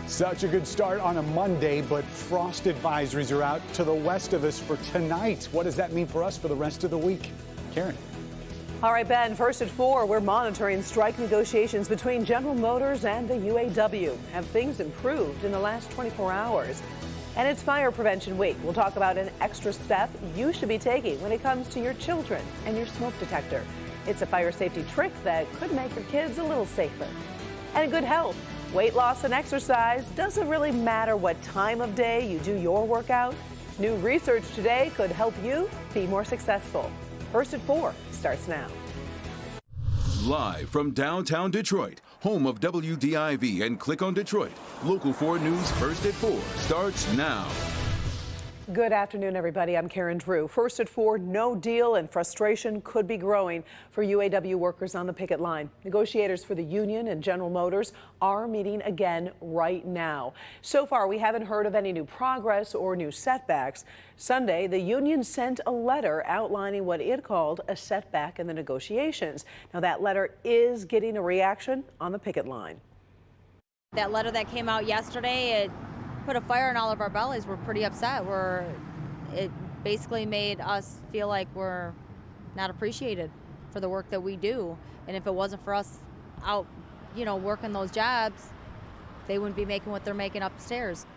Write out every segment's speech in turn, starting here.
Such a good start on a Monday, but frost advisories are out to the west of us for tonight. What does that mean for us for the rest of the week? Karen. All right, Ben, first at 4, we're monitoring strike negotiations between General Motors and the UAW. Have things improved in the last 24 hours? And it's Fire Prevention Week. We'll talk about an extra step you should be taking when it comes to your children and your smoke detector. It's a fire safety trick that could make your kids a little safer. And good health. Weight loss and exercise doesn't really matter what time of day you do your workout. New research today could help you be more successful. First at 4 starts now. Live from downtown Detroit, home of WDIV and Click on Detroit, Local 4 News First at 4 starts now. Good afternoon, everybody. I'm Karen Drew. First at 4, no deal and frustration could be growing for UAW workers on the picket line. Negotiators for the union and General Motors are meeting again right now. So far, we haven't heard of any new progress or new setbacks. Sunday, the union sent a letter outlining what it called a setback in the negotiations. Now, that letter is getting a reaction on the picket line. That letter that came out yesterday, it put a fire in all of our bellies. We're pretty upset. It basically made us feel like we're not appreciated for the work that we do. And if it wasn't for us out, working those jobs, they wouldn't be making what they're making upstairs.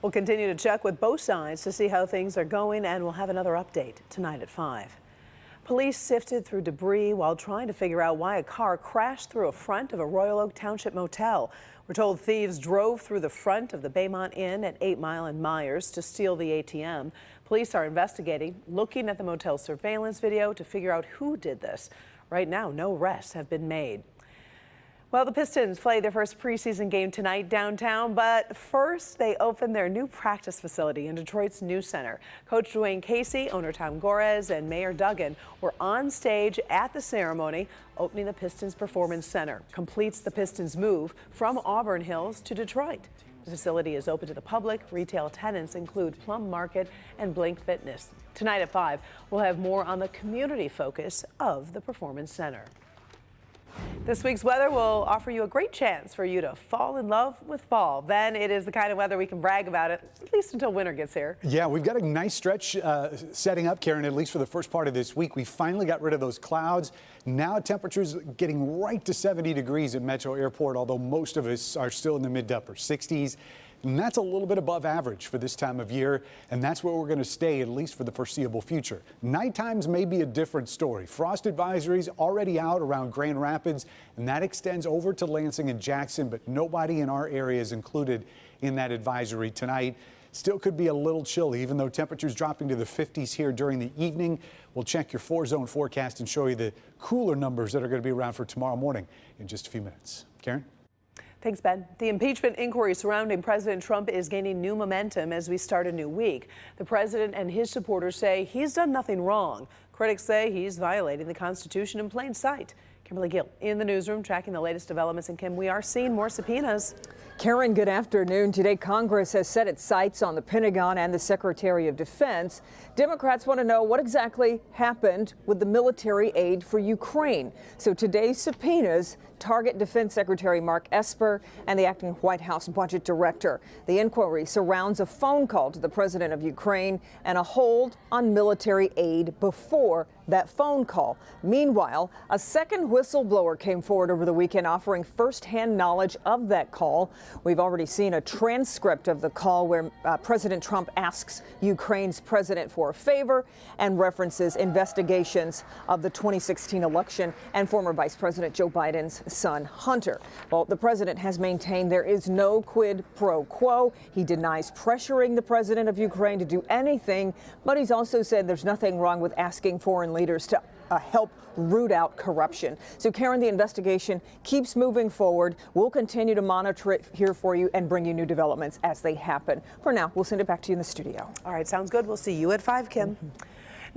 We'll continue to check with both sides to see how things are going, and we'll have another update tonight at 5. Police sifted through debris while trying to figure out why a car crashed through a front of a Royal Oak Township motel. We're told thieves drove through the front of the Baymont Inn at 8 Mile and Myers to steal the ATM. Police are investigating, looking at the motel surveillance video to figure out who did this. Right now, no arrests have been made. Well, the Pistons play their first preseason game tonight downtown, but first they open their new practice facility in Detroit's New Center. Coach Dwayne Casey, owner Tom Gores, and Mayor Duggan were on stage at the ceremony opening the Pistons Performance Center. Completes the Pistons' move from Auburn Hills to Detroit. The facility is open to the public. Retail tenants include Plum Market and Blink Fitness. Tonight at 5, we'll have more on the community focus of the Performance Center. This week's weather will offer you a great chance for you to fall in love with fall. Then it is the kind of weather we can brag about it, at least until winter gets here. Yeah, we've got a nice stretch setting up, Karen, at least for the first part of this week. We finally got rid of those clouds. Now temperatures getting right to 70 degrees at Metro Airport, although most of us are still in the mid to upper 60s. And that's a little bit above average for this time of year, and that's where we're going to stay, at least for the foreseeable future. Night times may be a different story. Frost advisories already out around Grand Rapids, and that extends over to Lansing and Jackson, but nobody in our area is included in that advisory tonight. Still could be a little chilly, even though temperatures dropping to the 50s here during the evening. We'll check your 4-zone forecast and show you the cooler numbers that are going to be around for tomorrow morning in just a few minutes. Karen? Thanks, Ben. The impeachment inquiry surrounding President Trump is gaining new momentum as we start a new week. The president and his supporters say he's done nothing wrong. Critics say he's violating the Constitution in plain sight. Kimberly Gill in the newsroom tracking the latest developments. And Kim, we are seeing more subpoenas. Karen, good afternoon. Today, Congress has set its sights on the Pentagon and the Secretary of Defense. Democrats want to know what exactly happened with the military aid for Ukraine. So today's subpoenas target Defense Secretary Mark Esper and the acting White House budget director. The inquiry surrounds a phone call to the president of Ukraine and a hold on military aid before that phone call. Meanwhile, a second whistleblower came forward over the weekend offering firsthand knowledge of that call. We've already seen a transcript of the call where President Trump asks Ukraine's president for a favor and references investigations of the 2016 election and former Vice President Joe Biden's son, Hunter. Well, the president has maintained there is no quid pro quo. He denies pressuring the president of Ukraine to do anything, but he's also said there's nothing wrong with asking foreign leaders to help root out corruption. So, Karen, the investigation keeps moving forward. We'll continue to monitor it here for you and bring you new developments as they happen. For now, we'll send it back to you in the studio. All right, sounds good. We'll see you at 5, Kim.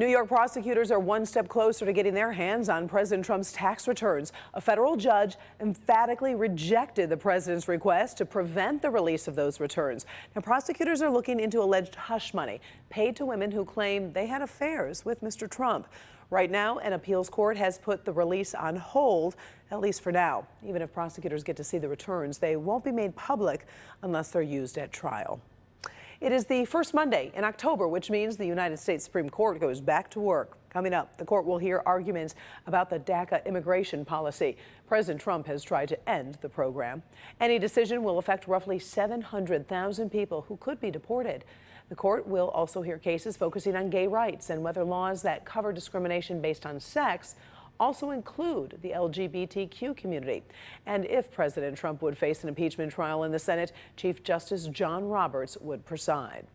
New York prosecutors are one step closer to getting their hands on President Trump's tax returns. A federal judge emphatically rejected the president's request to prevent the release of those returns. Now, prosecutors are looking into alleged hush money paid to women who claim they had affairs with Mr. Trump. Right now, an appeals court has put the release on hold, at least for now. Even if prosecutors get to see the returns, they won't be made public unless they're used at trial. It is the first Monday in October, which means the United States Supreme Court goes back to work. Coming up, the court will hear arguments about the DACA immigration policy. President Trump has tried to end the program. Any decision will affect roughly 700,000 people who could be deported. The court will also hear cases focusing on gay rights and whether laws that cover discrimination based on sex also include the LGBTQ community. And if President Trump would face an impeachment trial in the Senate, Chief Justice John Roberts would preside.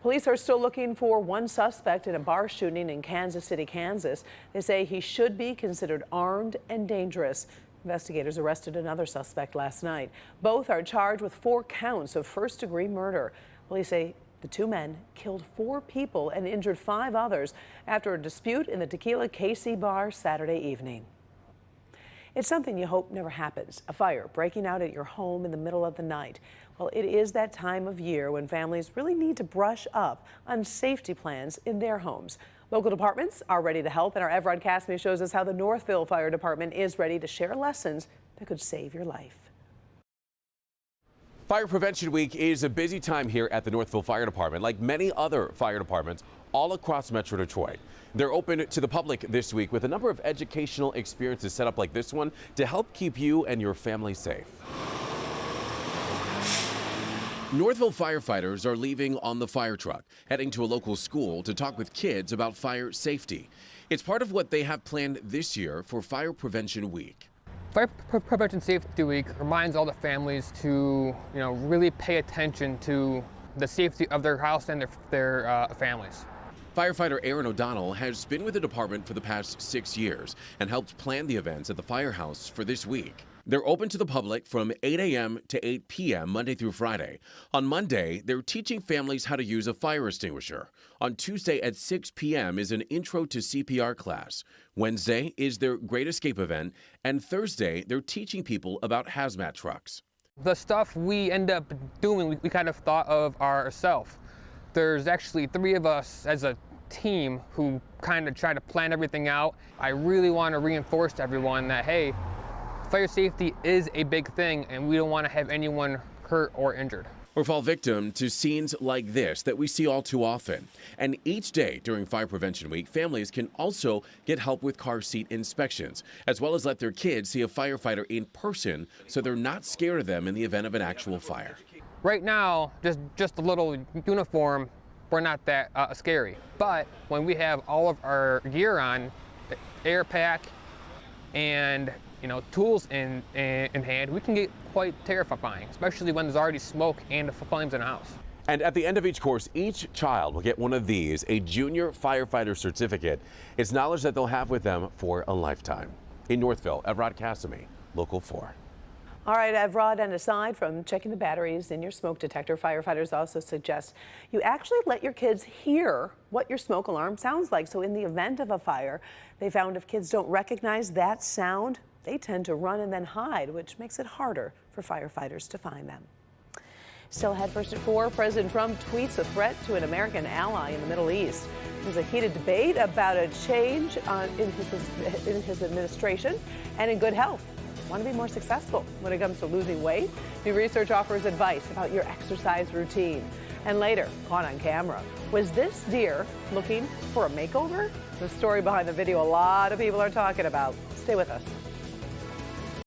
Police are still looking for one suspect in a bar shooting in Kansas City, Kansas. They say he should be considered armed and dangerous. Investigators arrested another suspect last night. Both are charged with 4 counts of first-degree murder. Police say the 2 men killed 4 people and injured 5 others after a dispute in the Tequila KC bar Saturday evening. It's something you hope never happens, a fire breaking out at your home in the middle of the night. Well, it is that time of year when families really need to brush up on safety plans in their homes. Local departments are ready to help, and our Evrod Cassimy shows us how the Northville Fire Department is ready to share lessons that could save your life. Fire Prevention Week is a busy time here at the Northville Fire Department, like many other fire departments all across Metro Detroit. They're open to the public this week with a number of educational experiences set up like this one to help keep you and your family safe. Northville firefighters are leaving on the fire truck, heading to a local school to talk with kids about fire safety. It's part of what they have planned this year for Fire Prevention Week. Fire Prevention Safety Week reminds all the families to, really pay attention to the safety of their house and their families. Firefighter Aaron O'Donnell has been with the department for the past 6 years and helped plan the events at the firehouse for this week. They're open to the public from 8 a.m. to 8 p.m. Monday through Friday. On Monday, they're teaching families how to use a fire extinguisher. On Tuesday at 6 p.m. is an intro to CPR class. Wednesday is their Great Escape event. And Thursday, they're teaching people about hazmat trucks. The stuff we end up doing, we kind of thought of ourselves. There's actually 3 of us as a team who kind of try to plan everything out. I really want to reinforce to everyone that, hey, fire safety is a big thing, and we don't want to have anyone hurt or injured. Or fall victim to scenes like this that we see all too often. And each day during Fire Prevention Week, families can also get help with car seat inspections, as well as let their kids see a firefighter in person so they're not scared of them in the event of an actual fire. Right now, just a little uniform, we're not that scary. But when we have all of our gear on, the air pack, and tools in hand, we can get quite terrifying, especially when there's already smoke and flames in a house. And at the end of each course, each child will get one of these, a junior firefighter certificate. It's knowledge that they'll have with them for a lifetime. In Northville, Evrod Cassimy, Local 4. All right, Evrod, and aside from checking the batteries in your smoke detector, firefighters also suggest you actually let your kids hear what your smoke alarm sounds like. So in the event of a fire, they found if kids don't recognize that sound, they tend to run and then hide, which makes it harder for firefighters to find them. Still ahead first at 4, President Trump tweets a threat to an American ally in the Middle East. There's a heated debate about a change in his administration and in good health. Want to be more successful when it comes to losing weight? New research offers advice about your exercise routine. And later, caught on camera, was this deer looking for a makeover? The story behind the video a lot of people are talking about. Stay with us.